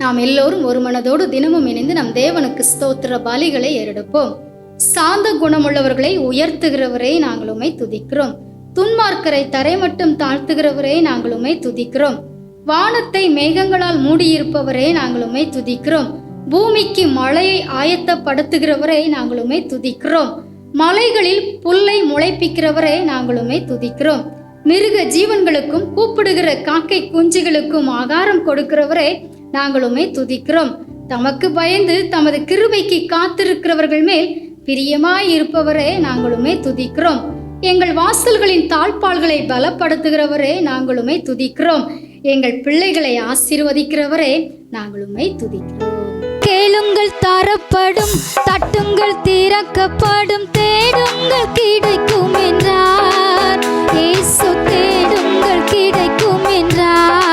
நாம் எல்லோரும் ஒரு மனதோடு தினமும் இணைந்து நம் தேவனுக்கு ஸ்தோத்திர பலிகளை ஏறெடுப்போம். சாந்த குணமுள்ளவர்களை உயர்த்துகிறவரே நாங்கள் உம்மை துதிக்கிறோம். துன்மார்க்கரை தரை மட்டும் தாழ்த்துகிறவரே நாங்கள் உம்மை துதிக்கிறோம். வானத்தை மேகங்களால் மூடியிருப்பவரே நாங்கள் உம்மை துதிக்கிறோம். பூமிக்கு மழையை ஆயத்தப்படுத்துகிறவரே நாங்கள் உம்மை துதிக்கிறோம். மலைகளில் புல்லை முளைப்பிக்கிறவரே நாங்கள் உம்மை துதிக்கிறோம். மிருக ஜீவன்களுக்கும் கூப்பிடுகிற காக்கை குஞ்சுகளுக்கும் ஆகாரம் கொடுக்கிறவரே நாங்கள் உம்மை துதிக்கிறோம். தமக்கு பயந்து தமது கிருபைக்கு காத்திருக்கிறவர்கள் மேல் பிரியமாய் இருப்பவரே நாங்கள் உம்மை துதிக்கிறோம். எங்கள் வாசல்களின் தாழ்பால்களை பலப்படுத்துகிறவரே நாங்கள் உம்மை துதிக்கிறோம். எங்கள் பிள்ளைகளை ஆசீர்வதிக்கிறவரே நாங்கள் உம்மை துதிக்கிறோம். கேளுங்கள் தரப்படும், தட்டுங்கள் திறக்கப்படும், தேடுங்கள் கிடைக்கும் என்றார். இயேசு தேடுங்கள் கிடைக்கும் என்றார்.